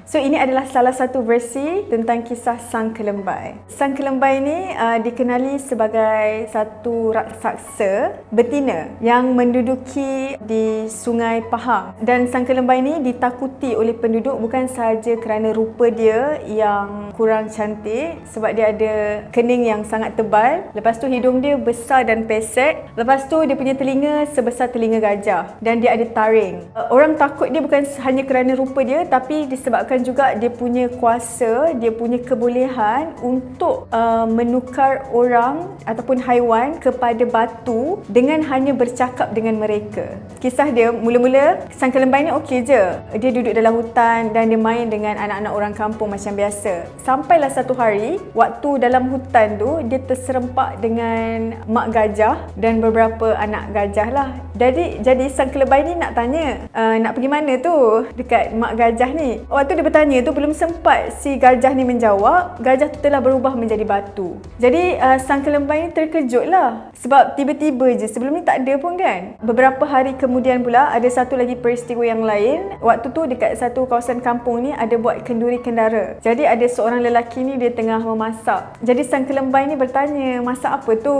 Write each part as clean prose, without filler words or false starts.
So ini adalah salah satu versi tentang kisah Sang Kelembai. Sang Kelembai ini dikenali sebagai satu raksasa betina yang menduduki di Sungai Pahang. Dan Sang Kelembai ini ditakuti oleh penduduk bukan sahaja kerana rupa dia yang kurang cantik, sebab dia ada kening yang sangat tebal. Lepas tu hidung dia besar dan pesek. Lepas tu dia punya telinga sebesar telinga gajah dan dia ada taring. Orang takut dia bukan hanya kerana rupa dia, tapi disebabkan juga dia punya kuasa, dia punya kebolehan untuk menukar orang ataupun haiwan kepada batu dengan hanya bercakap dengan mereka. Kisah dia, mula-mula Sang Kelembai ni okey je. Dia duduk dalam hutan dan dia main dengan anak-anak orang kampung macam biasa. Sampailah satu hari, waktu dalam hutan tu, dia terserempak dengan mak gajah dan beberapa anak gajah lah. Jadi Sang Kelembai ni nak tanya, nak pergi mana tu dekat mak gajah ni. Waktu dia bertanya tu, belum sempat si gajah ni menjawab, gajah tu telah berubah menjadi batu. Jadi Sang Kelembai ni terkejut lah, sebab tiba-tiba je, sebelum ni tak ada pun kan. Beberapa hari kemudian pula ada satu lagi peristiwa yang lain. Waktu tu dekat satu kawasan kampung ni ada buat kenduri kendara. Jadi ada seorang lelaki ni, dia tengah memasak. Jadi Sang Kelembai ni bertanya, masak apa tu?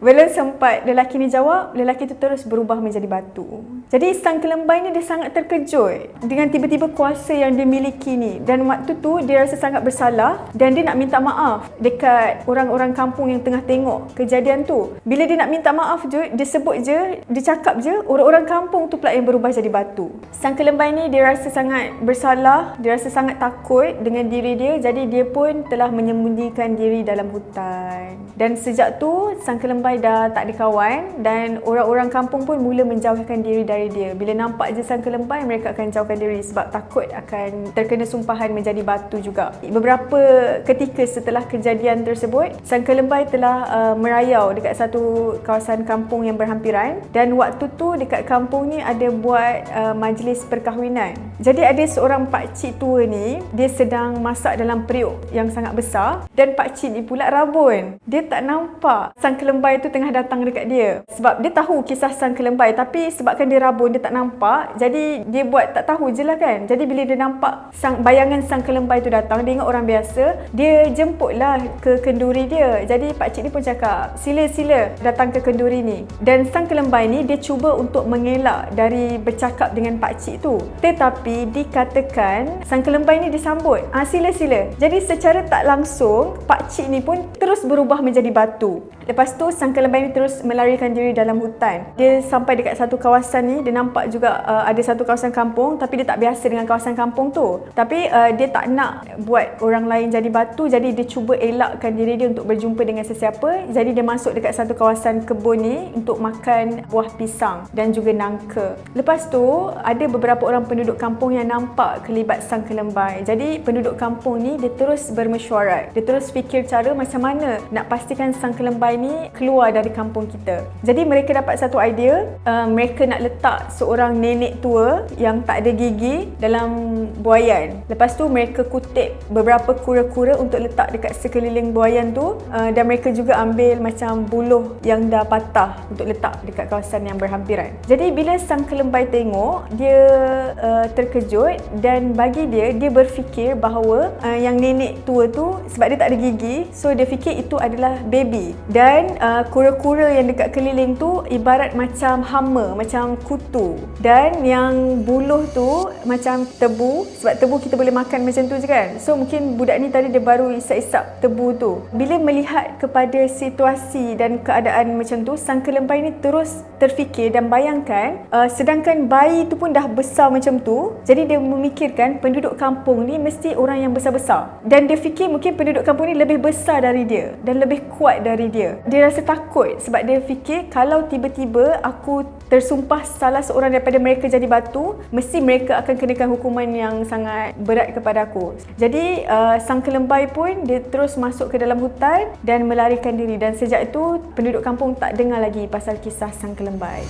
Belum sempat lelaki ni jawab, lelaki tu terus berubah menjadi batu. Jadi Sang Kelembai ni dia sangat terkejut dengan tiba-tiba kuasa yang dia miliki ni. Dan waktu tu dia rasa sangat bersalah dan dia nak minta maaf dekat orang-orang kampung yang tengah tengok kejadian tu. Bila dia nak minta maaf je, dia sebut je, dia cakap je, orang-orang kampung tu pula yang berubah jadi batu. Sang Kelembai ni dia rasa sangat bersalah, dia rasa sangat takut dengan diri dia. Jadi dia pun telah menyembunyikan diri dalam hutan. Dan sejak tu Sang Kelembai dah tak ada kawan dan orang-orang kampung pun mula menjauhkan diri dari dia. Bila nampak je Sang Kelembai, mereka akan jauhkan diri sebab takut akan terkena sumpahan menjadi batu juga. Beberapa ketika setelah kejadian tersebut, Sang Kelembai telah merayau dekat satu kawasan kampung yang berhampiran. Dan waktu tu dekat kampung ni ada buat majlis perkahwinan. Jadi ada seorang pakcik tua ni, dia sedang masak dalam periuk yang sangat besar dan pakcik ni pula rabun. Dia tak nampak Sang Kelembai tu tengah datang dekat dia. Sebab dia tahu kisah Sang Kelembai, tapi sebabkan dia rabun, dia tak nampak. Jadi dia buat tak tahu je lah kan. Jadi bila dia nampak bayangan Sang Kelembai tu datang, dia ingat orang biasa, dia jemputlah ke kenduri dia. Jadi pakcik ni pun cakap, sila datang ke kenduri ni. Dan Sang Kelembai ni dia cuba untuk mengelak dari bercakap dengan pakcik tu. Tetapi dikatakan Sang Kelembai ni disambut, sila. Jadi secara tak langsung pakcik ni pun terus berubah menjadi batu. Lepas tu Sang Kelembai ni terus melarikan diri dalam hutan. Dia sampai dekat satu kawasan ni, dia nampak juga ada satu kawasan kampung, tapi dia tak biasa dengan kawasan kampung tu. Tapi dia tak nak buat orang lain jadi batu, jadi dia cuba elakkan diri dia untuk berjumpa dengan sesiapa. Jadi dia masuk dekat satu kawasan kebun ni untuk makan buah pisang dan juga nangka. Lepas tu ada beberapa orang penduduk kampung yang nampak kelibat Sang Kelembai. Jadi penduduk kampung ni dia terus bermesyuarat. Dia terus fikir cara macam mana nak pastikan Sang Kelembai ni keluar dari kampung kita. Jadi mereka dapat satu idea, mereka nak letak seorang nenek tua yang tak ada gigi dalam buaian. Lepas tu mereka kutip beberapa kura-kura untuk letak dekat sekeliling buaian tu, dan mereka juga ambil macam buluh yang dah patah untuk letak dekat kawasan yang berhampiran. Jadi bila Sang Kelembai tengok, dia terkejut dan bagi dia berfikir bahawa yang nenek tua tu, sebab dia tak ada gigi, so dia fikir itu adalah baby. Dan kura-kura yang dekat keliling tu ibarat macam hama, macam kutu. Dan yang buluh tu macam tebu, sebab tebu kita boleh makan macam tu je kan. So mungkin budak ni tadi dia baru isap-isap tebu tu. Bila melihat kepada situasi dan keadaan macam tu, Sang Kelembai ni terus terfikir dan bayangkan, sedangkan bayi tu pun dah besar macam tu, jadi dia memikirkan penduduk kampung ni mesti orang yang besar-besar. Dan dia fikir mungkin penduduk kampung ni lebih besar dari dia dan lebih kuat dari dia. Dia rasa takut sebab dia fikir kalau tiba-tiba aku tersumpah salah seorang daripada mereka jadi batu, mesti mereka akan kenakan hukuman yang sangat berat kepada aku. Jadi Sang Kelembai pun dia terus masuk ke dalam hutan dan melarikan diri. Dan sejak itu penduduk kampung tak dengar lagi pasal kisah Sang Kelembai.